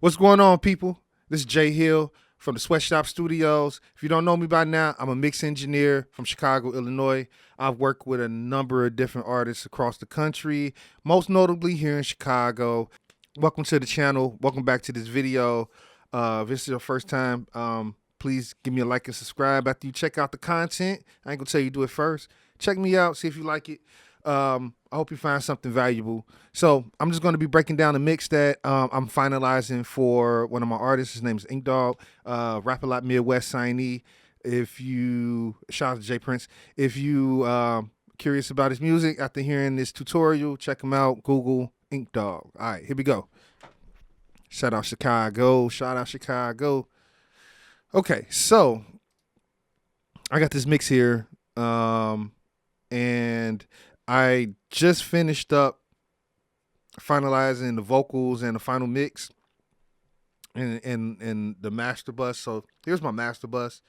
What's going on, people? This is Jay Hill from the Sweatshop Studioz. If you don't know me by now, I'm a mix engineer from Chicago, Illinois. I've worked with a number of different artists across the country, most notably here in Chicago. Welcome to the channel. Welcome back to this video. If this is your first time, please give me a like and subscribe after you check out the content. I ain't gonna tell you do it first. Check me out, see if you like it. I hope you find something valuable. So I'm just going to be breaking down a mix that I'm finalizing for one of my artists. His name is Ink Dog, Rap A Lot Midwest signee. Shout out to Jay Prince. If you curious about his music after hearing this tutorial, check him out. Google Ink Dog. All right, here we go. Shout out Chicago. Shout out Chicago. Okay, so I got this mix here, and I just finished up finalizing the vocals and the final mix and the master bus. So here's my master bus.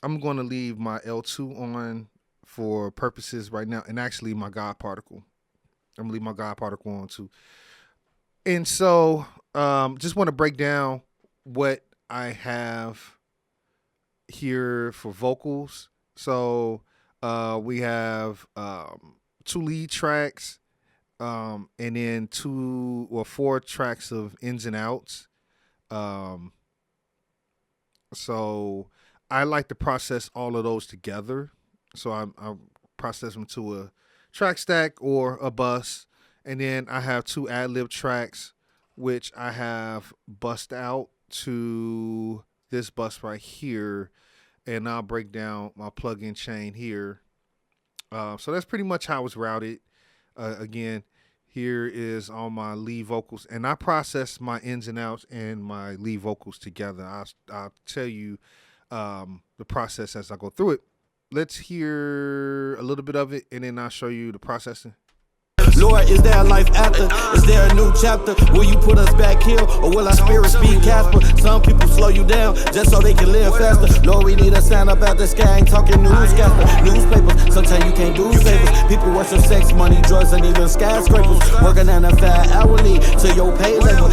I'm going to leave my L2 on for purposes right now, and actually my God particle. I'm going to leave my God particle on too. And so just want to break down what I have here for vocals. So we have 2 lead tracks, and then 2 or 4 tracks of ins and outs. So I like to process all of those together. So I process them to a track stack or a bus, and then I have 2 ad-lib tracks, which I have bust out to this bus right here, and I'll break down my plug-in chain here. So that's pretty much how it's routed. Again, here is all my lead vocals, and I process my ins and outs and my lead vocals together. I'll tell you the process as I go through it. Let's hear a little bit of it, and then I'll show you the processing. Lord, is there a life after? Is there a new chapter? Will you put us back here, or will our spirits be Casper? Some people slow you down just so they can live faster. Lord, we need a sign up out the sky. Ain't talking newscaster, newspapers. Sometimes you can't do favors. People worship sex, money, drugs, and even skyscrapers. Working on a 5-hourly to your pay level.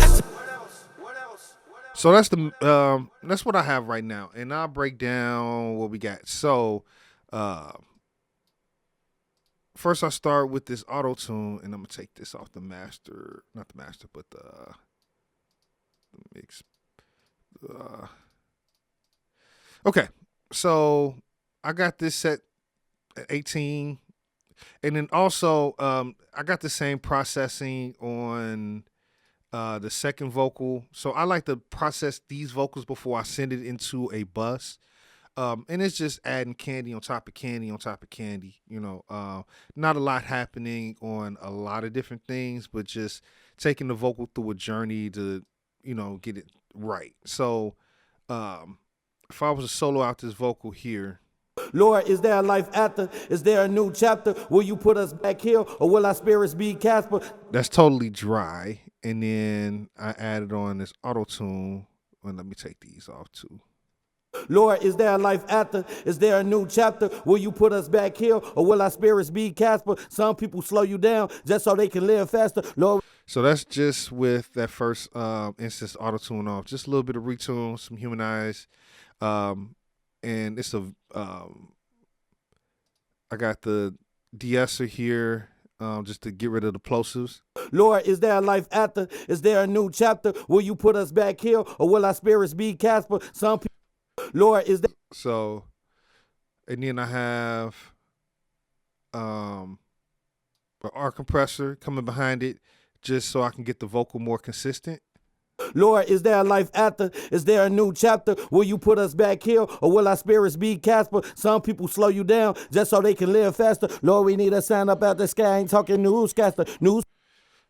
So that's what I have right now, and I'll break down what we got. So first I start with this auto tune, and I'm gonna take this off the master, not the master, but the mix. Okay, so I got this set at 18, and then also I got the same processing on the second vocal. So I like to process these vocals before I send it into a bus. And it's just adding candy on top of candy on top of candy, you know. Not a lot happening on a lot of different things, but just taking the vocal through a journey to, you know, get it right. So if I was to solo out this vocal here. Lord, is there a life after? Is there a new chapter? Will you put us back here, or will our spirits be Casper? That's totally dry. And then I added on this auto tune. Well, let me take these off too. Lord, is there a life after? Is there a new chapter? Will you put us back here, or will our spirits be Casper? Some people slow you down just so they can live faster. Lord. So that's just with that first instance auto tune off. Just a little bit of retune, some humanize, and it's a I got the de-esser here just to get rid of the plosives. Lord, is there a life after? Is there a new chapter? Will you put us back here, or will our spirits be Casper? Some people. Lord, is there. So, and then I have an arc compressor coming behind it just so I can get the vocal more consistent. Lord, is there a life after? Is there a new chapter? Will you put us back here, or will our spirits be Casper? Some people slow you down just so they can live faster. Lord, we need a sign up out the sky. Ain't talking newscaster.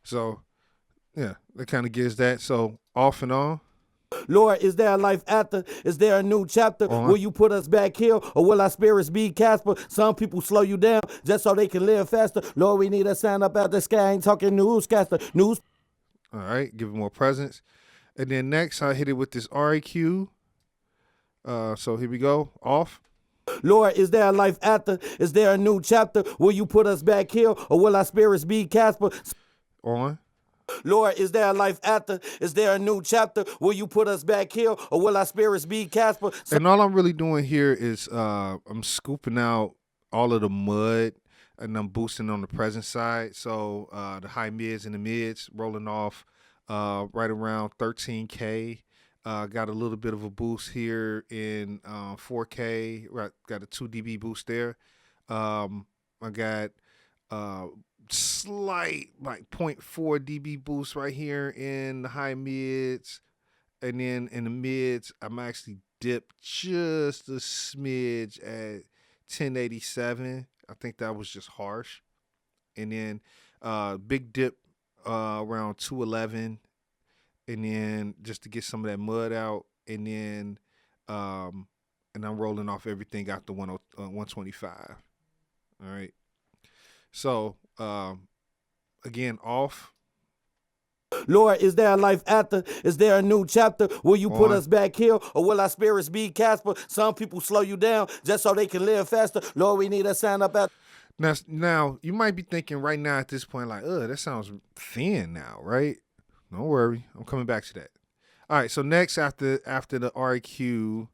So, yeah, that kind of gives that. So, off and on. Lord, is there a life after? Is there a new chapter? Will you put us back here, or will our spirits be Casper? Some people slow you down just so they can live faster. Lord, we need a sign up out the sky. Ain't talking newscaster. All right, give it more presence. And then next, I hit it with this RAQ. So here we go. Off. Lord, is there a life after? Is there a new chapter? Will you put us back here, or will our spirits be Casper? On. Lord, is there a life after? Is there a new chapter? Will you put us back here, or will our spirits be Casper? And all I'm really doing here is I'm scooping out all of the mud and I'm boosting on the present side. So the high mids and the mids rolling off right around 13K. Got a little bit of a boost here in 4K. Right, got a 2 dB boost there. I got slight like zero point 0.4 dB boost right here in the high mids. And then in the mids, I'm actually dipped just a smidge at 1087. I think that was just harsh. And then big dip around 211. And then just to get some of that mud out. And then and I'm rolling off everything out the 125. All right. So again, off. Lord, is there a life after? Is there a new chapter? Will you put On. us back here, or will our spirits be Casper? Some people slow you down just so they can live faster. Lord, we need a sign up at. Now you might be thinking right now at this point, like, that sounds thin now, right? Don't worry, I'm coming back to that. All right, so next after the REQ,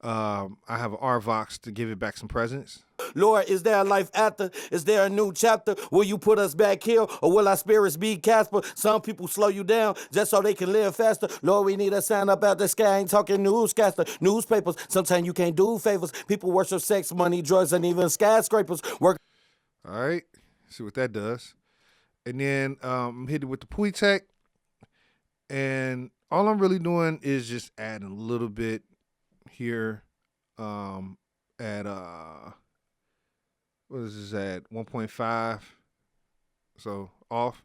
I have an RVox to give it back some presence. Lord, is there a life after? Is there a new chapter? Will you put us back here, or will our spirits be Casper? Some people slow you down just so they can live faster. Lord, we need a sign up out the sky. I ain't talking newscaster, newspapers. Sometimes you can't do favors. People worship sex, money, drugs, and even skyscrapers. Work. All right, see what that does. And then hit it with the Pui Tech. And all I'm really doing is just adding a little bit here at what is this at 1.5, so off.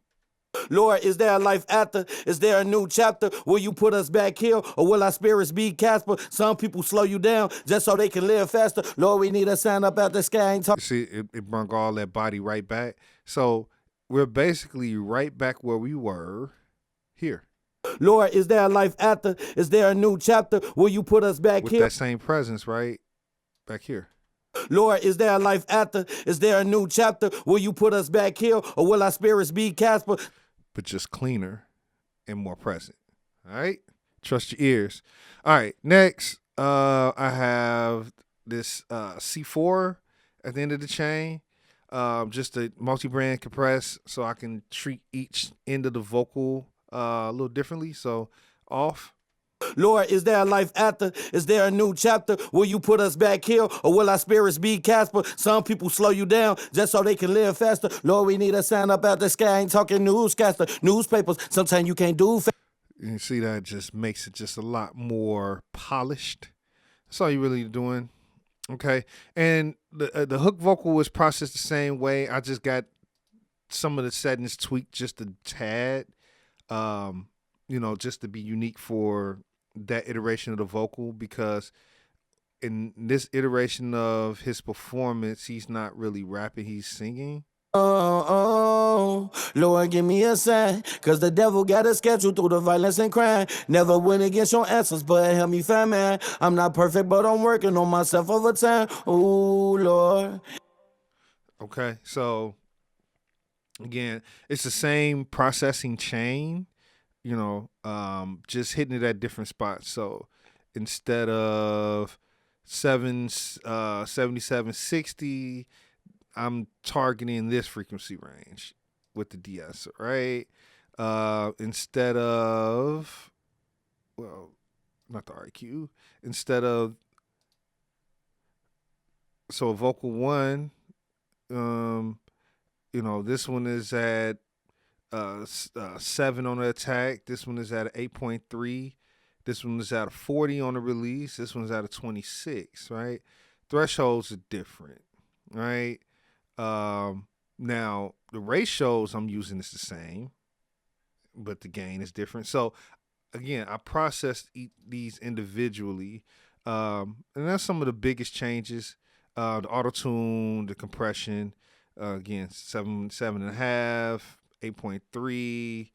Lord, is there a life after? Is there a new chapter? Will you put us back here, or will our spirits be Casper? Some people slow you down just so they can live faster. Lord, we need a sign up out the sky. I ain't talking. See, it brought all that body right back. So we're basically right back where we were here. Lord, is there a life after? Is there a new chapter? Will you put us back with here? That same presence right back here. Lord, is there a life after? Is there a new chapter? Will you put us back here, or will our spirits be Casper? But just cleaner and more present. All right? Trust your ears. All right, next, I have this C4 at the end of the chain. Just a multi-brand compress so I can treat each end of the vocal a little differently. So off. Lord, is there a life after? Is there a new chapter? Will you put us back here, or will our spirits be Casper? Some people slow you down just so they can live faster. Lord, we need a sign up out the sky. I ain't talking newscaster, newspapers. Sometimes you can't do. You see that just makes it just a lot more polished. That's all you're really doing. Okay. And the hook vocal was processed the same way. I just got some of the settings tweaked just a tad, just to be unique for that iteration of the vocal, because in this iteration of his performance, he's not really rapping, he's singing. Oh, Lord, give me a sign, cause the devil got a schedule through the violence and crime. Never went against your answers, but help me find man. I'm not perfect, but I'm working on myself over time. Oh, Lord. Okay, so again, it's the same processing chain, just hitting it at different spots. So instead of 7760, I'm targeting this frequency range with the DS, right? Instead of, not the RQ. Instead of, so vocal one, this one is at 7 on the attack. This one is at 8.3. This one is at a 40 on the release. This one's at a 26, right? Thresholds are different, right? Now the ratios I'm using is the same, but the gain is different. So again, I processed these individually, and that's some of the biggest changes. The auto tune, the compression, again 7.5, 8.3.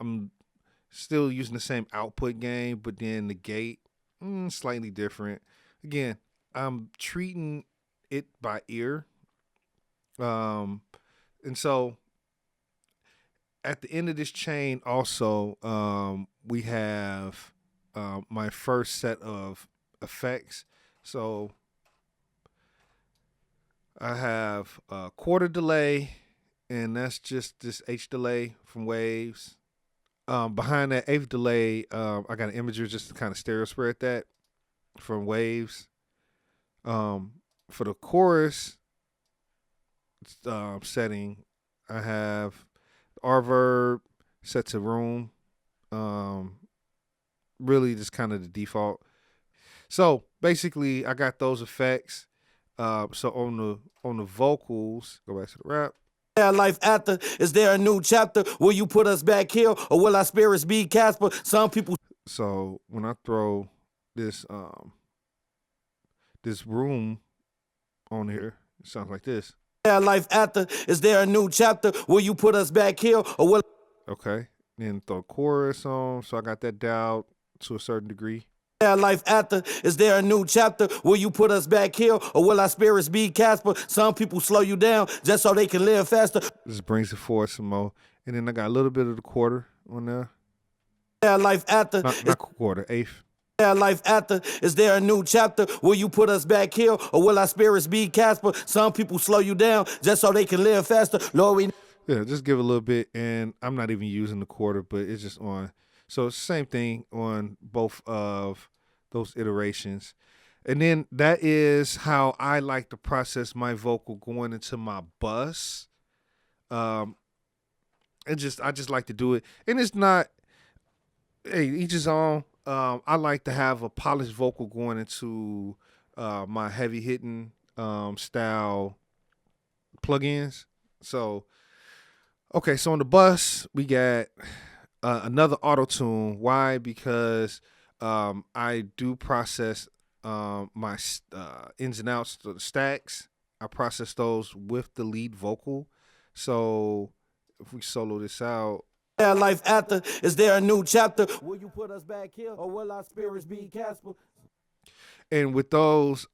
I'm still using the same output gain, but then the gate slightly different. Again, I'm treating it by ear. And so at the end of this chain, also, we have my first set of effects. So I have a quarter delay, and that's just this H delay from Waves. Behind that eighth delay, I got an imager just to kind of stereo spread that from Waves. For the chorus setting, I have R-verb set to room. Really just kind of the default. So basically, I got those effects. So on the vocals, go back to the rap. Life after, is there a new chapter? Will you put us back here, or will our spirits be Casper? Some people. So when I throw this this room on here, it sounds like this. Life after, is there a new chapter? Will you put us back here, or will? Okay, then throw chorus on. So I got that dialed to a certain degree. Life after, is there a new chapter? Will you put us back here, or will our spirits be Casper? Some people slow you down just so they can live faster. This brings it forward some more, and then I got a little bit of the quarter on there. Life after, not quarter, eighth. Life after, is there a new chapter? Will you put us back here, or will our spirits be Casper? Some people slow you down just so they can live faster. Lord, we. Yeah, just give a little bit, and I'm not even using the quarter, but it's just on. So it's the same thing on both of those iterations. And then that is how I like to process my vocal going into my bus. I just like to do it. And it's not, hey, each his own. I like to have a polished vocal going into my heavy hitting style plugins. So, okay, so on the bus, we got another auto tune. Why? Because I do process my ins and outs, the stacks. I process those with the lead vocal. So if we solo this out. Life after, is there a new chapter? Will you put us back here, or will our spirits be Casper? And with those,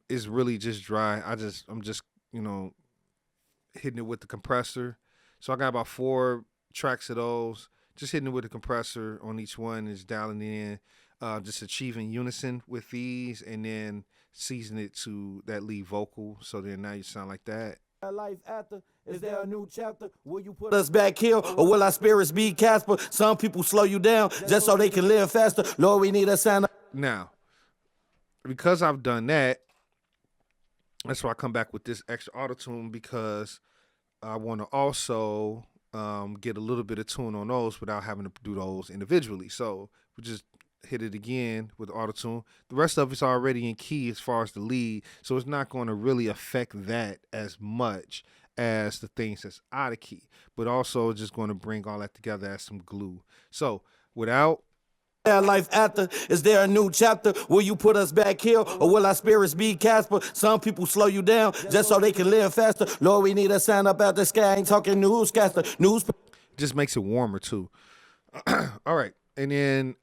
it's really just dry. I'm just hitting it with the compressor. So I got about 4 tracks of those. Just hitting it with the compressor on each one is dialing in, just achieving unison with these, and then season it to that lead vocal. So then now you sound like that. Life after, is there a new chapter? Will you put us back here, or will our spirits be Casper? Some people slow you down just so they can live faster. Lord, we need a sign. Now, because I've done that, that's why I come back with this extra auto tune, because I want to also get a little bit of tune on those without having to do those individually. So we just hit it again with auto tune. The rest of it's already in key as far as the lead, so it's not going to really affect that as much as the things that's out of key, but also just going to bring all that together as some glue. So without Life after, is there a new chapter? Will you put us back here, or will our spirits be Casper? Some people slow you down just so they can live faster. Lord, we need a sign up out the sky. Ain't talking newscaster. Just makes it warmer too. All right, and then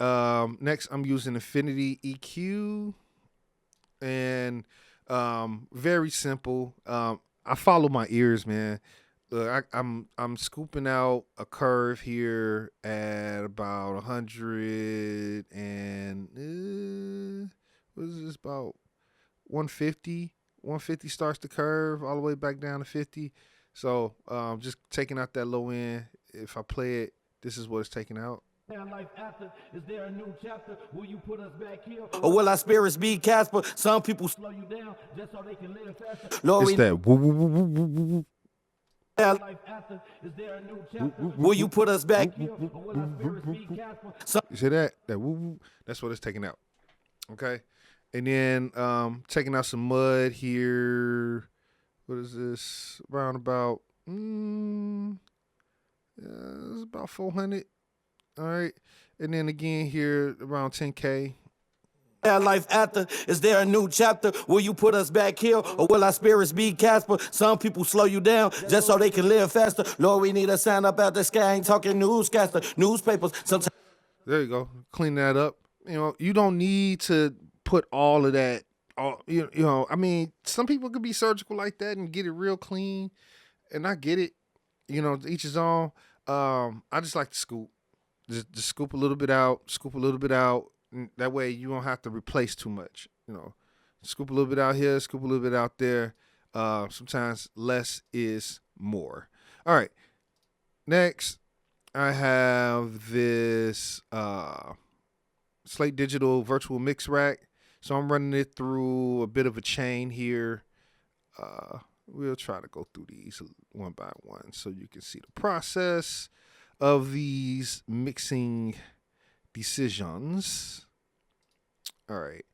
next I'm using Infinity EQ, and very simple. I follow my ears, man. Look, I'm scooping out a curve here at about 100 and what is this, about 150? 150 starts the curve all the way back down to 50. So just taking out that low end. If I play it, this is what it's taking out. Life after, is there a new chapter? Will you put us back here, or will our spirits be Casper? Some people slow you down just so they can live faster. Lord, it's that woo, woo, woo, woo, woo, woo. Life after, is there a new chapter? Will you put us back here, or will our spirits be Casper? You see that? That woo woo? That's what it's taking out. Okay. And then taking out some mud here. What is this? Around about it's about 400. All right. And then again here around 10K. Life after, is there a new chapter? Will you put us back here, or will our spirits be Casper? Some people slow you down just so they can live faster. Lord, we need a sign up out the sky. Ain't talking newscaster, newspapers. Sometimes. There you go. Clean that up. You don't need to put all of that. I mean, some people could be surgical like that and get it real clean, and I get it. Each his own. I just like to scoop. Just scoop a little bit out, scoop a little bit out. That way you don't have to replace too much. Scoop a little bit out here, scoop a little bit out there. Sometimes less is more. All right. Next, I have this Slate Digital virtual mix rack. So I'm running it through a bit of a chain here. We'll try to go through these one by one so you can see the process of these mixing decisions. All right.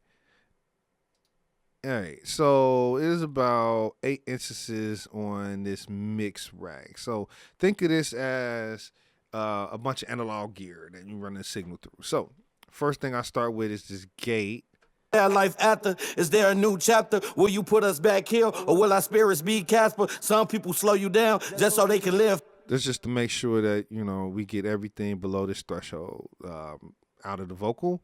So it is about 8 instances on this mix rack. So think of this as a bunch of analog gear that you run the signal through. So first thing I start with is this gate. Life after, is there a new chapter? Will you put us back here, or will our spirits be Casper? Some people slow you down just so they can live. That's just to make sure that we get everything below this threshold out of the vocal.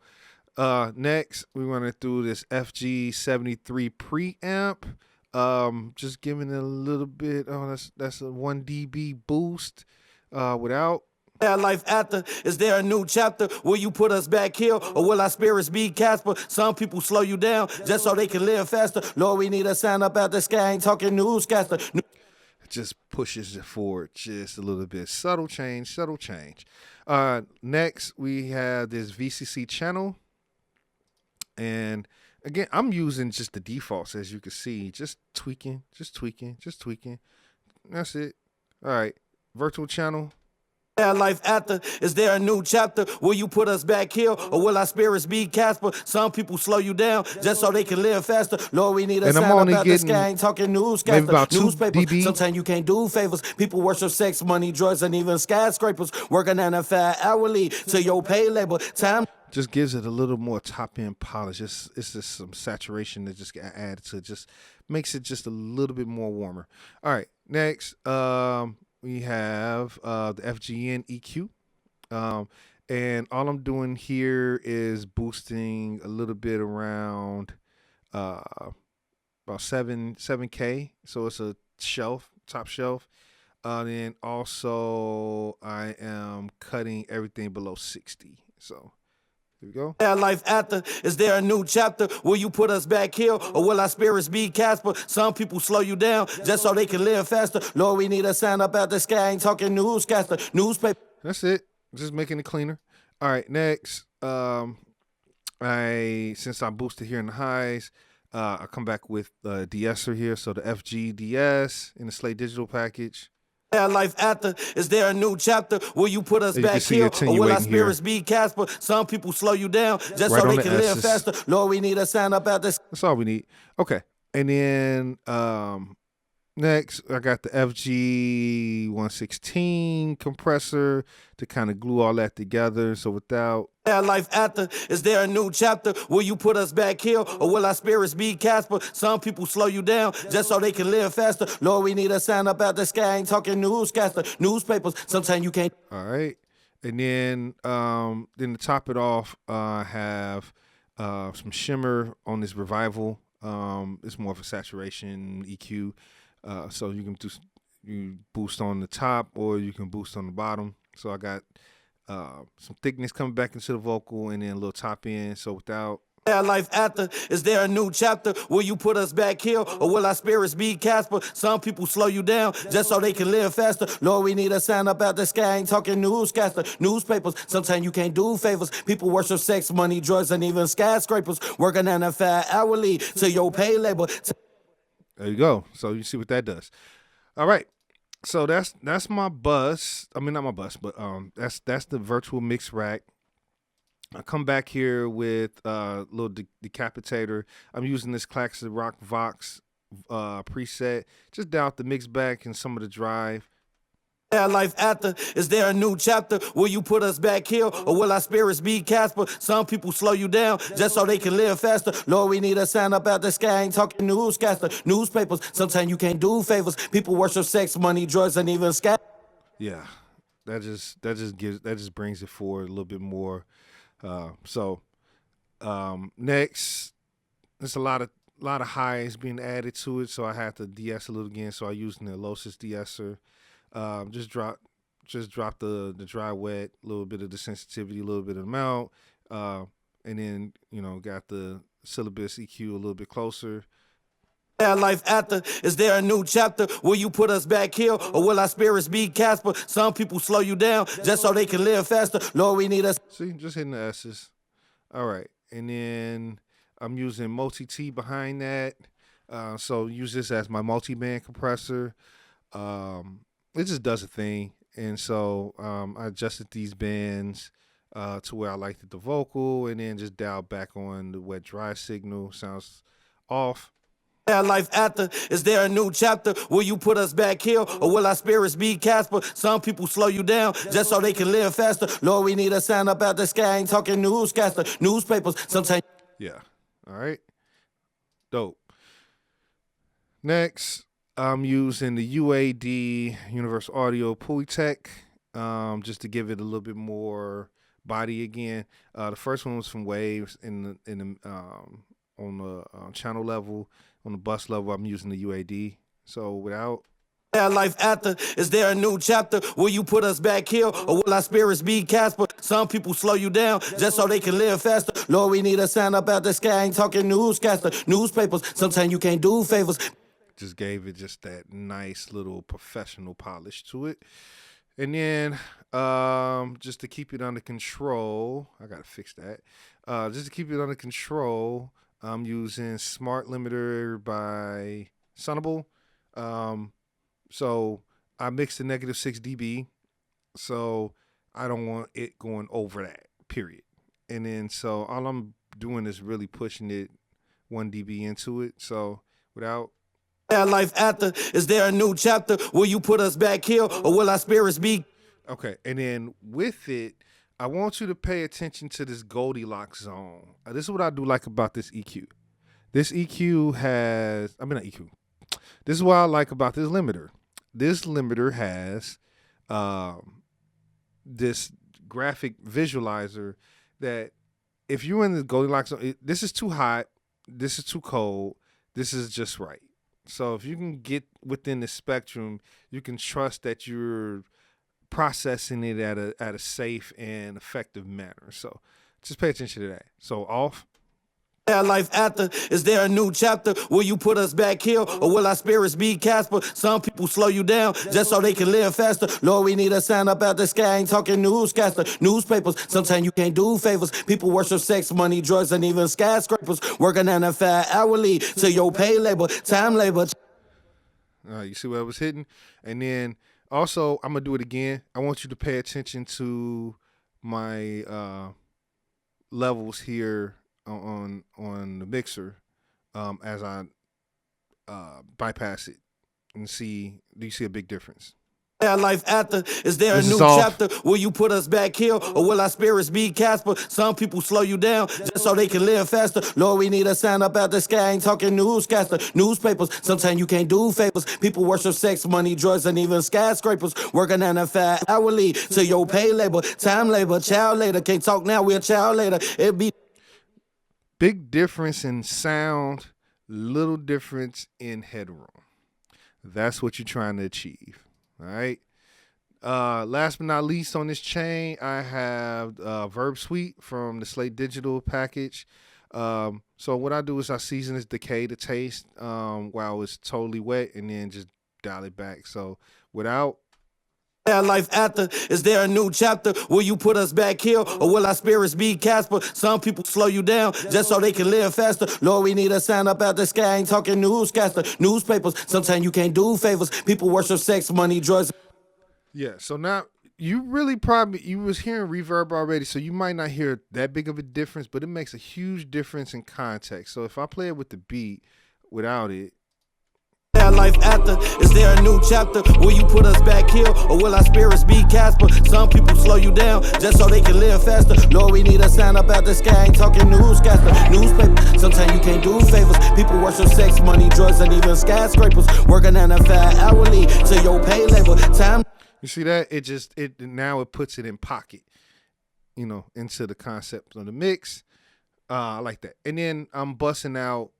Next, we running through this FG73 preamp. Just giving it a little bit. Oh, that's a 1 dB boost without. Life after, is there a new chapter? Will you put us back here, or will our spirits be Casper? Some people slow you down just so they can live faster. Lord, we need a sign up out the sky. Ain't talking newscaster. It just pushes it forward just a little bit. Subtle change. Next, we have this VCC channel. And again, I'm using just the defaults, as you can see. Just tweaking. That's it. All right. Virtual channel. Life after, is there a new chapter? Will you put us back here, or will our spirits be Casper? Some people slow you down just so they can live faster. Lord, we need a sign about the sky. Ain't talking newscaster, newspaper. dB. Sometimes you can't do favors. People worship sex, money, drugs, and even skyscrapers. Working 9 to 5 hourly to your pay labor. Time just gives it a little more top end polish. It's just some saturation that just got added to it. Just makes it just a little bit more warmer. All right, next. We have the FGN EQ. And all I'm doing here is boosting a little bit around about 7K. So it's a top shelf. Then also I am cutting everything below 60. So here we go. Life after, is there a new chapter? Will you put us back here, or will our spirits be Casper? Some people slow you down just so they can live faster. Lord, we need a sign up out the sky. Ain't talking newscaster, newspaper. That's it. Just making it cleaner. All right, next. Since I boosted here in the highs, I come back with the de-esser here. So the FG DS in the Slate Digital package. Life after, is there a new chapter? Will you put us back here, or will our spirits be Casper? Some people slow you down just so they can live faster. Lord, we need a sign up out this. That's all we need. Okay, and then next I got the FG 116 compressor to kind of glue all that together. So without life after, is there a new chapter? Will you put us back here, or will our spirits be Casper? Some people slow you down just so they can live faster. Lord, we need a sign up out the sky. Ain't talking newscaster, newspapers. Sometimes you can't. All right, and then to top it off, I have some shimmer on this revival. It's more of a saturation EQ, so you can you boost on the top or you can boost on the bottom. So I got some thickness coming back into the vocal, and then a little top end. So without life after, is there a new chapter? Will you put us back here, or will our spirits be Casper? Some people slow you down just so they can live faster. Lord, we need a sign up out the sky. Ain't talking newscaster, newspapers. Sometimes you can't do favors. People worship sex, money, drugs, and even skyscrapers. Working 9 to 5 hourly to your pay labor. There you go. So you see what that does. All right. So that's my bus. I mean, not my bus, but that's the virtual mix rack. I come back here with a little decapitator. I'm using this classic rock Vox preset. Just dial out the mix back and some of the drive. Life after, is there a new chapter? Will you put us back here, or will our spirits be Casper? Some people slow you down just so they can live faster. Lord, we need a sign up out the sky. Ain't talking newscaster, newspapers. Sometimes you can't do favors. People worship sex, money, drugs, and even sky. Yeah, that just brings it forward a little bit more. Next, there's a lot of highs being added to it, so I had to de-ess a little again. So I used the Losis de-esser. Just just drop the dry wet, a little bit of the sensitivity, a little bit of the amount, and then got the syllabus EQ a little bit closer. Life after, is there a new chapter? Will you put us back here, or will our spirits be Casper? Some people slow you down just so they can live faster. Lord, we need us. See, just hitting the S's. All right, and then I'm using multi-T behind that. So use this as my multi-band compressor. It just does a thing, and so I adjusted these bands to where I liked the vocal, and then just dialed back on the wet dry signal. Sounds off. Life after, is there a new chapter? Will you put us back here, or will our spirits be Casper? Some people slow you down just so they can live faster. Lord, we need a sound up out the sky. I ain't talking newscaster, newspapers. Sometimes. Yeah. All right. Dope. Next, I'm using the UAD Universal Audio Pulitech just to give it a little bit more body again. The first one was from Waves on the channel level. On the bus level, I'm using the UAD. So without. Life after, is there a new chapter? Will you put us back here, or will our spirits be Casper? Some people slow you down just so they can live faster. Lord, we need a sound up out the sky. I ain't talking newscaster, newspapers. Sometimes you can't do favors. Just gave it just that nice little professional polish to it. And then just to keep it under control, I got to fix that. Just to keep it under control, I'm using Smart Limiter by Sonable. So I mixed the -6 dB. So I don't want it going over that, period. And then so all I'm doing is really pushing it 1 dB into it. So without. Life after, is there a new chapter? Will you put us back here, or will our spirits be? Okay, and then with it, I want you to pay attention to this Goldilocks zone. This is what I do like about this EQ. This EQ has, not EQ. This is what I like about this limiter. This limiter has this graphic visualizer that if you're in the Goldilocks zone, this is too hot, this is too cold, this is just right. So if you can get within the spectrum, you can trust that you're processing it at a safe and effective manner. So just pay attention to that. So off. Life after, is there a new chapter? Will you put us back here, or will our spirits be Casper? Some people slow you down just so they can live faster. Lord, we need a sound up out the sky. I ain't talking newscaster, newspapers. Sometimes you can't do favors. People worship sex, money, drugs, and even skyscrapers. Working 9 to 5 hourly to your pay labor, time labor. You see what I was hitting? And then also, I'm going to do it again. I want you to pay attention to my levels here on the mixer as I bypass it and see, do you see a big difference? Life after, is there a new chapter? Will you put us back here, or will our spirits be Casper? Some people slow you down just so they can live faster. Lord, we need a sound up out the sky. I ain't talking newscaster, newspapers. Sometimes you can't do favors. People worship sex, money, drugs, and even skyscrapers. Working 9 to 5 hourly to your pay labor, time labor, child later. Can't talk now, we're child later. It be big difference in sound, little difference in headroom. That's what you're trying to achieve. All right. Last but not least on this chain, I have Verb Suite from the Slate Digital package. So what I do is I season this decay to taste while it's totally wet, and then just dial it back. So without. Life after, is there a new chapter? Will you put us back here, or will our spirits be Casper? Some people slow you down just so they can live faster. Lord, we need a sound up out the sky. I ain't talking newscaster, newspapers. Sometimes you can't do favors. People worship sex, money, drugs. Yeah, so now you was hearing reverb already, so you might not hear that big of a difference, but it makes a huge difference in context. So if I play it with the beat without it. Life after, is there a new chapter? Will you put us back here, or will our spirits be Casper? Some people slow you down just so they can live faster. Lord, we need a sound up out the sky. I ain't talking newscaster, newspaper. Sometimes you can't do favors. People worship sex, money, drugs, and even skyscrapers. Working 9 to 5 hourly to your pay labor, time. You see that? It now it puts it in pocket, into the concept of the mix. I like that. And then I'm busting out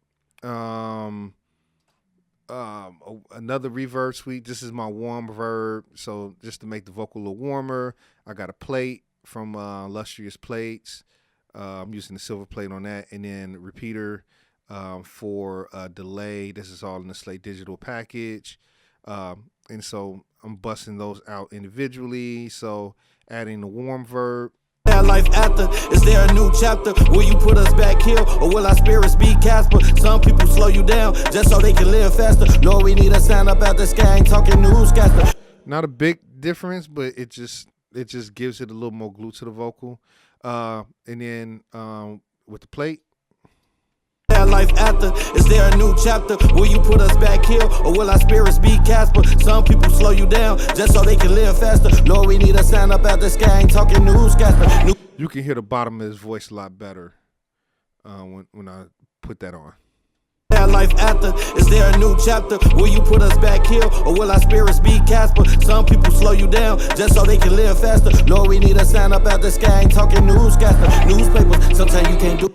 another reverb suite. This is my warm verb. So just to make the vocal a little warmer, I got a plate from Lustrous Plates. I'm using the silver plate on that, and then repeater for delay. This is all in the Slate Digital package, and so I'm busting those out individually. So adding the warm verb. Life after, is there a new chapter? Will you put us back here, or will our spirits be Casper? Some people slow you down just so they can live faster. Lord, we need a sound up out the sky, ain't talking newscaster. Not a big difference, but it just gives it a little more glue to the vocal. And then with the plate. Life after, is there a new chapter? Will you put us back here, or will our spirits be Casper? Some people slow you down just so they can live faster. Lord, we need a sound up out the sky, ain't talking newscaster. You can hear the bottom of his voice a lot better when I put that on. Life after, is there a new chapter? Will you put us back here, or will our spirits be Casper? Some people slow you down just so they can live faster. Lord, we need a sound up out the sky, ain't talking newscaster. Newspapers, sometimes you can't do.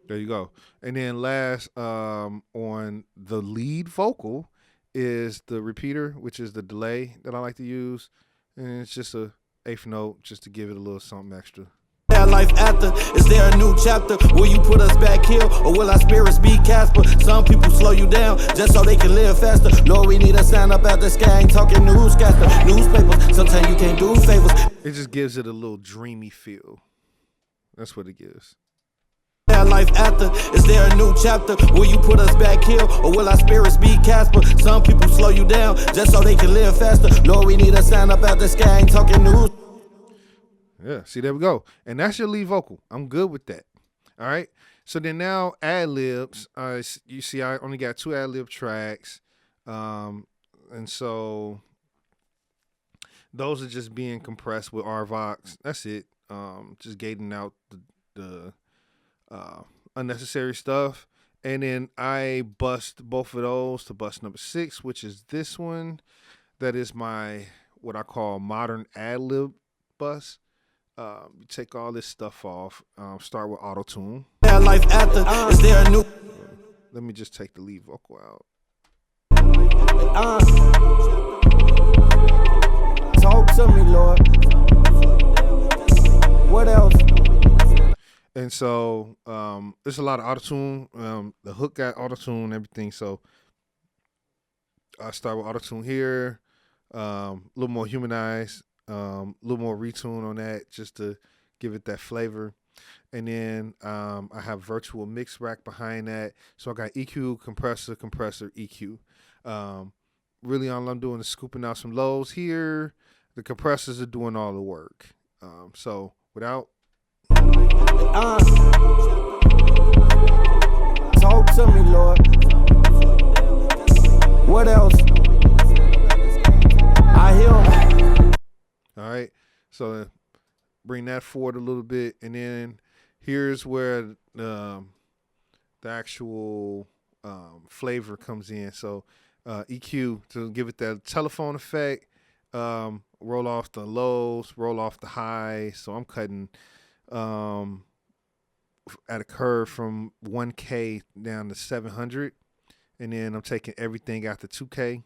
There you go. And then last on the lead vocal is the repeater, which is the delay that I like to use. And it's just a eighth note just to give it a little something extra. Life after, is there a new chapter? Will you put us back here, or will our spirits be Casper? Some people slow you down just so they can live faster. Lord, we need a sound up out the sky, ain't talking newscaster. Newspapers, sometimes you can't do favors. It just gives it a little dreamy feel. That's what it gives. Life after, is there a new chapter? Will you put us back here, or will our spirits be Casper? Some people slow you down just so they can live faster. Lord, we need a sound up out the sky, ain't talking news. Yeah, see, there we go. And that's your lead vocal. I'm good with that. All right. So then now ad-libs. You see, I only got 2 ad-lib tracks. And so those are just being compressed with RVox. That's it. Just gating out the unnecessary stuff. And then I bust both of those to bust number 6, which is this one. That is my, what I call modern ad-lib bus. You take all this stuff off. Start with auto-tune. Life after, is there a new? Let me just take the lead vocal out. Talk to me, Lord. What else? And so there's a lot of auto-tune. The hook got auto-tune and everything. So I start with auto-tune here. A little more humanized. A little more retune on that just to give it that flavor. And then I have virtual mix rack behind that. So I got EQ, compressor, EQ. Really all I'm doing is scooping out some lows here. The compressors are doing all the work. So without... Talk to me, Lord. What else? I hear him. All right, so bring that forward a little bit, and then here's where the actual flavor comes in. So EQ to give it that telephone effect, roll off the lows, roll off the highs. So I'm cutting at a curve from 1K down to 700, and then I'm taking everything out to 2K,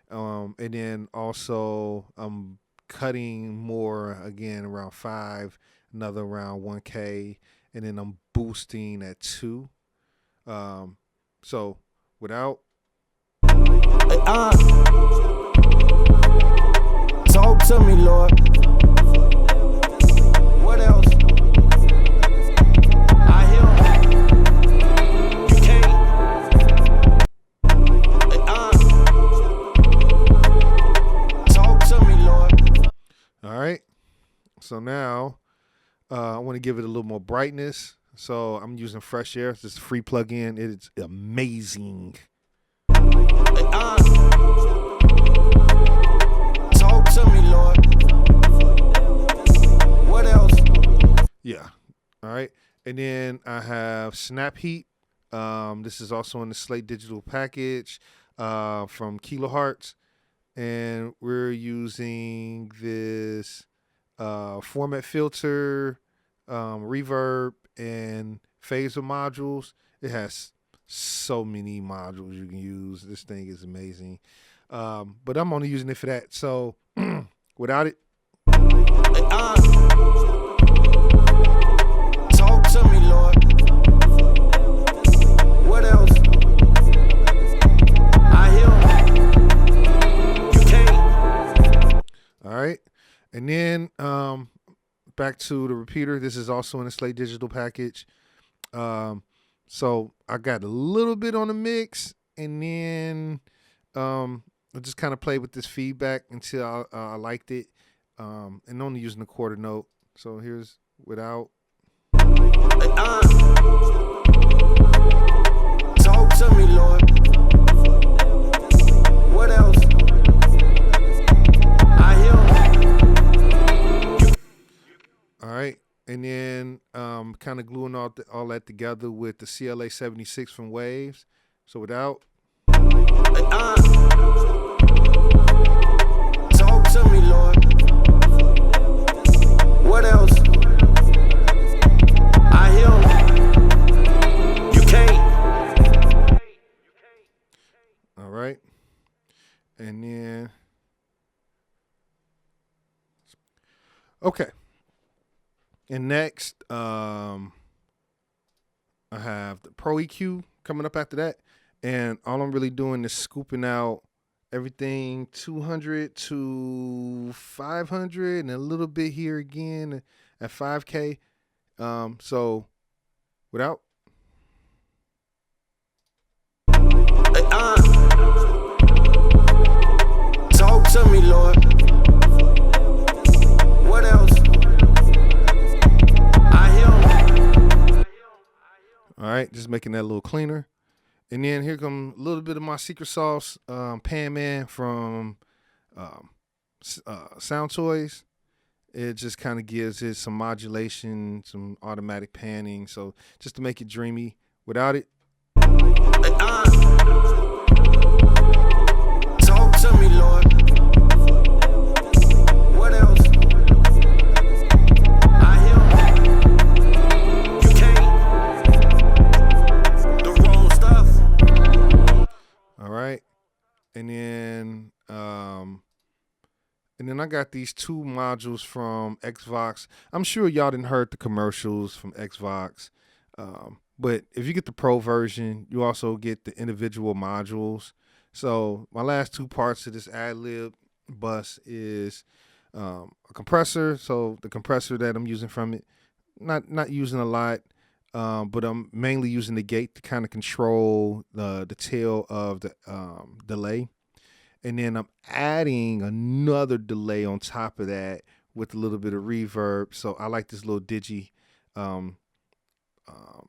and then also I'm cutting more again around 5, another around 1K, and then I'm boosting at 2. So without talk to me, Lord. What else? I hear you can't talk to me, Lord. All right. So now I want to give it a little more brightness. So I'm using Fresh Air. It's just a free plug-in. It's amazing. Talk to me, Lord. What else? Yeah. All right. And then I have Snap Heat. This is also in the Slate Digital package from Kilohertz. And we're using this format filter, reverb, and phaser modules. It has So many modules you can use. This thing is amazing. But I'm only using it for that. So without it, Talk to me, Lord. What else? I hear you can't. all right. And then back to the repeater. This is also in a Slate Digital package. So I got a little bit on the mix, and then I just kind of played with this feedback until I liked it, and only using the quarter note. So here's without. Talk to me, Lord. What else? I hear. All right. And then kind of gluing all that together with the CLA 76 from Waves. So without. Talk to me, Lord. What else? I hear you can't. All right. And then. Okay. And next, I have the Pro EQ coming up after that. And all I'm really doing is scooping out everything 200 to 500 and a little bit here again at 5K. So without. Talk to me, Lord. What else? I hear. All right, just making that a little cleaner. And then here comes a little bit of my secret sauce, Pan Man from Sound Toys. It just kind of gives it some modulation, some automatic panning. So just to make it dreamy. Without it. Talk to me, Lord. What else? I hear you can't. The wrong stuff. All right. And then I got these two modules from Xvox. I'm sure y'all didn't heard the commercials from Xvox. But if you get the Pro version, you also get the individual modules. So my last two parts of this ad-lib bus is a compressor. So the compressor that I'm using from it, not using a lot, but I'm mainly using the gate to kind of control the tail of the delay. And then I'm adding another delay on top of that with a little bit of reverb. So I like this little digi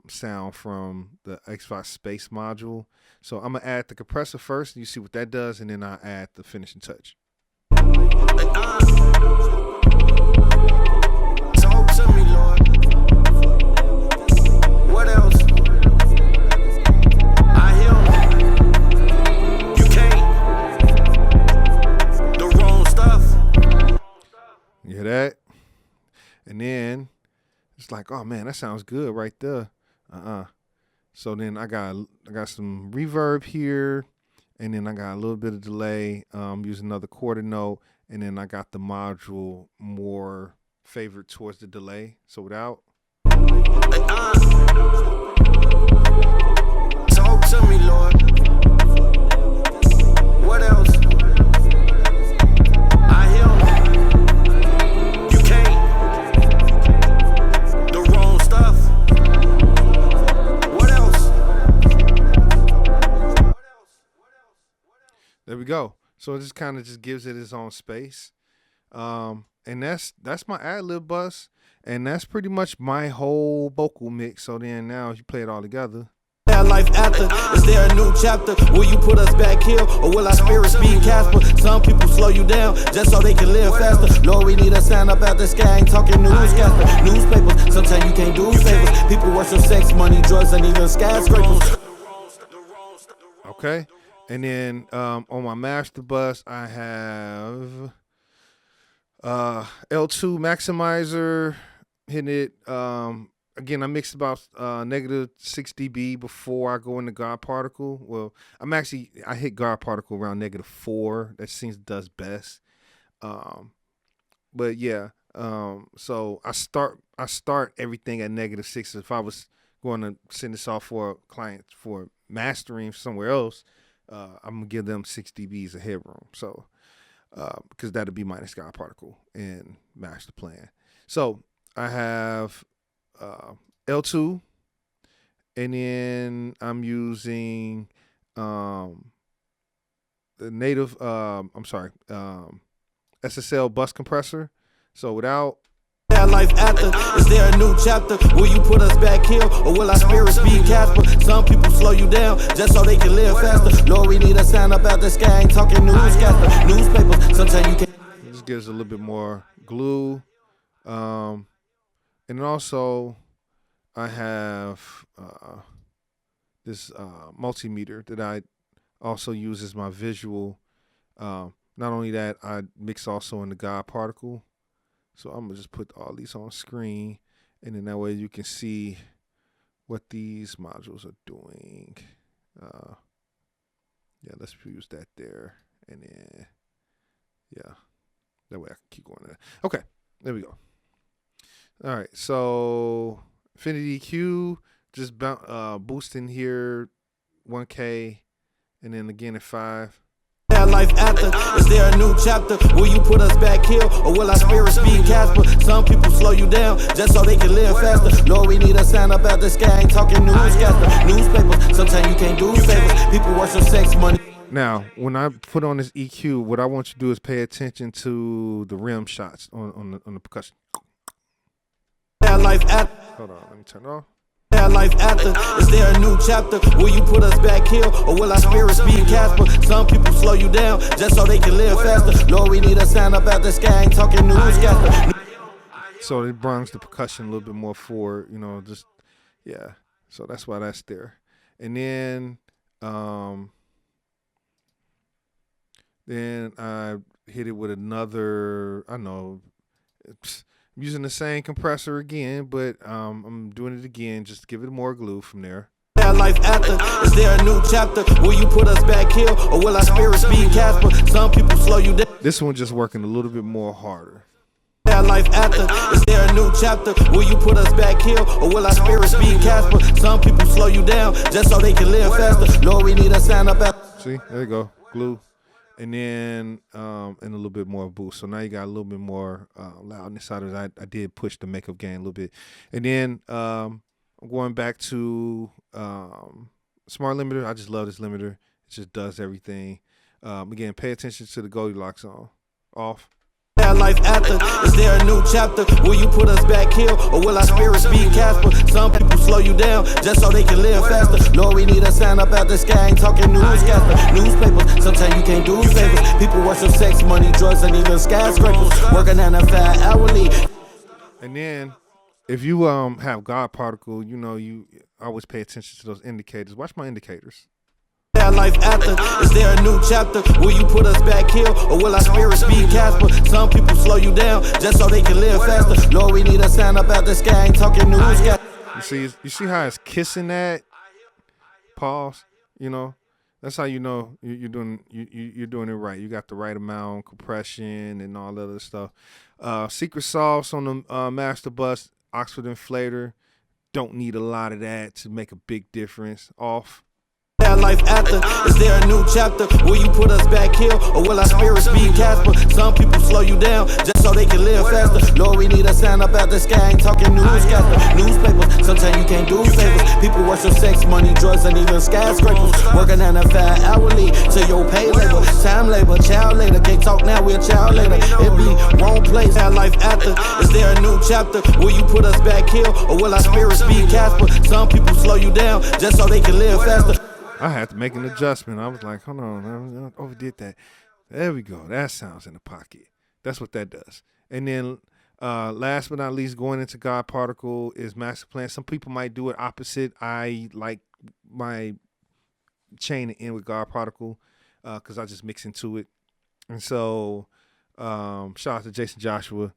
sound from the Xbox Space module. So I'm going to add the compressor first, and you see what that does, and then I'll add the finishing touch. Talk to me, Lord. What else? I hear you can't. The wrong stuff. You hear that? And then it's like, oh man, that sounds good right there. So then I got some reverb here, and then I got a little bit of delay, using another quarter note, and then I got the module more favored towards the delay. So without. Talk to me, Lord. What else? I hear you can't. The wrong stuff. What else? There we go. So it just kind of just gives it its own space. And that's my ad-lib bus, and that's pretty much my whole vocal mix. So then now if you play it all together. Life after, is there a new chapter? Will you put us back here, or will our spirits be Casper? Some people slow you down just so they can live faster. Lord, we need a sign up out the sky, ain't talking newscaster. Newspapers, sometimes you can't do favors. People worship sex, money, drugs, and even skyscrapers. Okay. And then on my master bus, I have L2 maximizer, hitting it again, I mixed about negative 6 dB before I go into God Particle. Well, I hit God Particle around -4. That seems does best. But yeah, so I start everything at -6. If I was going to send this off for a client for mastering somewhere else, I'm gonna give them 6 dBs of headroom. So because that'd be minus God Particle and master plan. So I have L2, and then I'm using the native. SSL bus compressor. So without life after, is there a new chapter? Will you put us back here, or will our spirit speed Casper? Some people slow you down just so they can live faster. Lord, we need a sign up out the sky. Ain't talking newscaster, newspapers. Sometimes you can. This gives a little bit more glue, and then also I have this multimeter that I also use as my visual. Not only that, I mix also in the God Particle. So I'm going to just put all these on screen, and then that way you can see what these modules are doing. Yeah, let's use that there. And then, yeah, that way I can keep going there. Okay, there we go. All right, so Infinity EQ, just boosting here 1K, and then again at 5. Life after, is there a new chapter? Will you put us back here, or will our spirit speed Casper? Some people slow you down just so they can live faster. Lord, we need a sign up out the sky. Ain't talking newscaster, newspapers. Sometimes you can't do favors. People worship sex money. Now, when I put on this EQ, what I want you to do is pay attention to the rim shots on the percussion. Life after. Hold on, let me turn it off. Life after, is there a new chapter? Will you put us back here, or will our spirit speed Casper? Some people slow you down just so they can live faster. Lord, we need a sign up out the sky. Ain't talking newscaster. So it brings the percussion a little bit more forward, just yeah. So that's why that's there. And then I hit it with another. I know. I'm using the same compressor again, but I'm doing it again just to give it more glue from there. Life after, is there a new chapter? Will you put us back here, or will our spirit speed Casper? Some people slow you down. This one just working a little bit more harder. Life after, is there a new chapter? Will you put us back here, or will our spirit speed Casper? Some people slow you down just so they can live faster. Lord, we need a sign up out. See, there you go, glue. And then and a little bit more boost. So now you got a little bit more loudness out of it. I did push the makeup gain a little bit. And then I'm going back to smart limiter. I just love this limiter. It just does everything. Again, pay attention to the Goldilocks off. Life after, is there a new chapter? Will you put us back here, or will our spirit speed Casper? Some people slow you down just so they can live faster. Lord, we need a sign up out the sky. Ain't talking newscaster, newspapers. Sometimes you can't do favors. People worship sex, money, drugs, and even skyscrapers. Working 9 to 5 hourly. And then if you have God Particle, you always pay attention to those indicators. Watch my indicators. Life after, is there a new chapter? Will you put us back here, or will our spirit speed Casper? Some people slow you down just so they can live faster. Lord, we need a sign up out the sky. Ain't talking newscaster. You see how it's kissing that pause? That's how you know you're doing it right. You got the right amount of compression and all that other stuff. Secret sauce on the master bus, Oxford inflator. Don't need a lot of that to make a big difference. Off. Life after, is there a new chapter? Will you put us back here, or will our spirit speed Casper? Some people slow you down just so they can live faster. Lord, we need a sign up out the sky. Ain't talking newscaster, newspapers. Sometimes you can't do favors. People worship sex, money, drugs, and even skyscrapers. Working 9 to 5 hourly to your pay labor. Time labor, child later. Can't talk now, we're child later. It be wrong place. Life after, is there a new chapter? Will you put us back here, or will our spirit speed Casper? Some people slow you down just so they can live faster. I had to make an adjustment. I was like, hold on, I overdid that. There we go. That sounds in the pocket. That's what that does. And then last but not least, going into God Particle is master plan. Some people might do it opposite. I like my chain to end with God Particle because I just mix into it. And so shout out to Jason Joshua.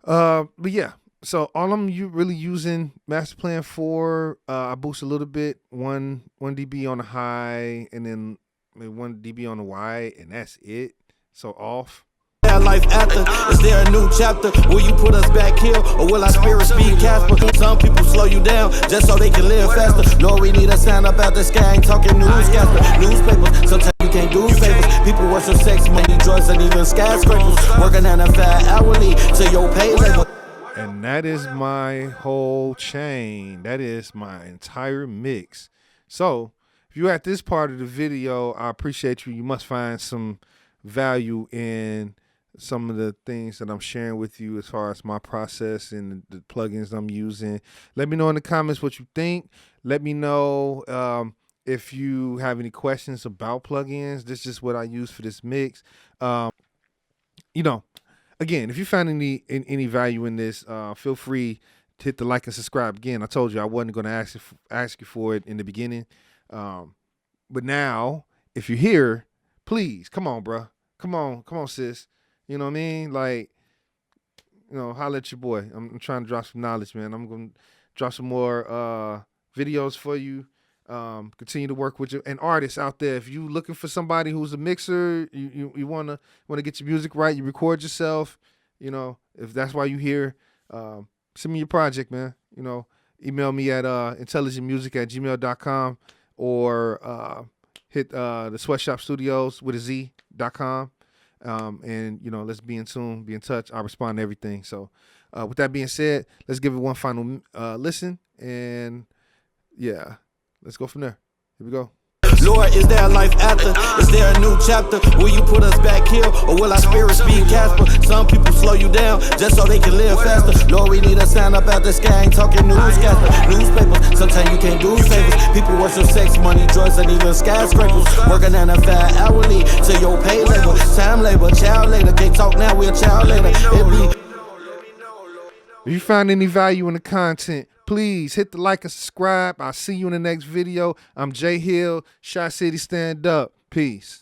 But yeah, So all I'm really using master plan for, I boost a little bit, one dB on the high, and then maybe 1 dB on the wide, and that's it. So off. Life after, is there a new chapter? Will you put us back here, or will our spirit speed Casper? Some people slow you down just so they can live faster. Lord, we need a sound about the sky. Ain't talking newscaster, newspapers. Sometimes you can't do favors. People worship sex, money, drugs, and even skyscrapers. Working 9 to 5 hourly to your pay level. And that is my whole chain. That is my entire mix. So if you're at this part of the video, I appreciate you. You must find some value in some of the things that I'm sharing with you as far as my process and the plugins I'm using. Let me know in the comments what you think. Let me know if you have any questions about plugins. This is what I use for this mix. You know, again, if you found any value in this, feel free to hit the like and subscribe. Again, I told you I wasn't going to ask you for it in the beginning. But now, if you're here, please, come on, bro. Come on, sis. You know what I mean? Like, holla at your boy. I'm trying to drop some knowledge, man. I'm going to drop some more videos for you. Continue to work with you and artists out there. If you looking for somebody who's a mixer, you wanna get your music right, you record yourself, if that's why you here, send me your project, man. Email me at entellagentmusic@gmail.com or hit the Sweatshop Studioz with a Z.com. And let's be in tune, be in touch. I respond to everything. So with that being said, let's give it one final listen, and yeah, let's go from there. Here we go. Lord, is there a life after? Is there a new chapter? Will you put us back here, or will our spirit speed Casper? Some people slow you down just so they can live faster. Lord, we need a sound about the sky. Ain't talking newscaster, newspapers. Sometimes you can't do favors. People worship sex, money, drugs, and even skyscrapers. Working 9 to 5 hourly to your pay labor. Time labor, child later. Can't talk now, we'll child later. If you found any value in the content, please hit the like and subscribe. I'll see you in the next video. I'm Jay Hill, Shot City Stand Up. Peace.